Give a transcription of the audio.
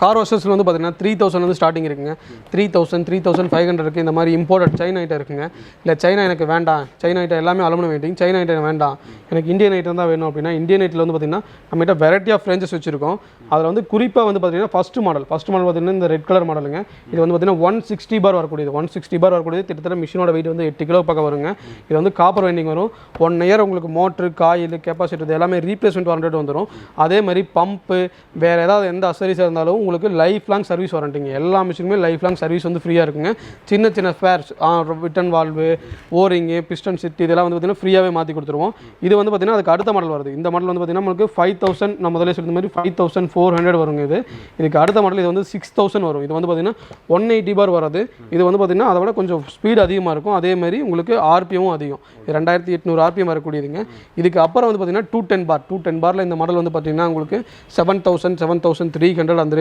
Car வாஷர்ஸில் வந்து பார்த்தீங்கன்னா 3000 வந்து ஸ்டார்டிங் இருக்குங்க. 3000 3500 இருக்குது. இந்த மாதிரி இம்போர்ட்டட் சைனா ஐட்டம் இருக்குங்க. இல்லை சைனா எனக்கு வேண்டாம், சைனா ஐட்டம் எல்லாமே அலுமினியம் வெயிட்டிங், சைனா ஐட்டம் வேண்டாம், எனக்கு இந்தியன் ஐட்டம் தான் வேணும் அப்படின்னா இந்தியன் ஐட்டில் வந்து பார்த்தீங்கன்னா நம்மகிட்ட வெரைட்டி ஆஃப் ரேஞ்சஸ் வச்சிருக்கோம். அதில் வந்து குறிப்பாக வந்து பார்த்தீங்கன்னா ஃபஸ்ட் மாடல் பார்த்தீங்கன்னா இந்த ரெட் கலர் மாடலுங்க. இது வந்து பார்த்தீங்கன்னா 160 பார் வரக்கூடியது. 160 பார் வரக்கூடியது கிட்டத்தட்ட மிஷினோட வெயிட் வந்து 8 கிலோ பக்கம் வருங்க. இது வந்து காப்பர் வைண்டிங் வரும். 1 இயர் உங்களுக்கு மோட்ரு காயில் கெப்பாசிட்டி எல்லாமே ரீப்ளேஸ்மெண்ட் வாரண்டி வந்துடும். அதே மாதிரி பம்பு வேறு ஏதாவது எந்த அசரிஸாக இருந்தாலும் உங்களுக்கு லைஃப் லாங் சர்வீஸ் வாரண்டிங்க. எல்லா மிஷினுமே லைஃப் லாங் சர்வீஸ் வந்து ஃப்ரீயாக இருக்குங்க. சின்ன சின்ன spares return valve, O ring, piston set இதெல்லாம் வந்து பார்த்தீங்கன்னா ஃப்ரீயாகவே மாற்றி கொடுத்துருவோம். இது வந்து பார்த்தீங்கன்னா அதுக்கு அடுத்த மாடல் வருது. இந்த மாடல் வந்து பார்த்தீங்கன்னா உங்களுக்கு 5000 நான் முதல்ல சொல்லிய மாதிரி 5400 வருங்க. இதுக்கு அடுத்த மாடல் இது வந்து 6000 வரும். இது வந்து பார்த்தீங்கன்னா 180 பார் வராது. இது வந்து பார்த்தீங்கன்னா அதை விட கொஞ்சம் ஸ்பீடு அதிகமாக இருக்கும். அதே மாதிரி உங்களுக்கு ஆர்பிஎம்மும் அதிகம். 2800 ஆர்பிஎம் வரக்கூடியதுங்க. இதுக்கு அப்புறம் வந்து பார்த்தீங்கன்னா 210 பாரில் இந்த மாடல் வந்து பார்த்தீங்கன்னா உங்களுக்கு 7300 அந்த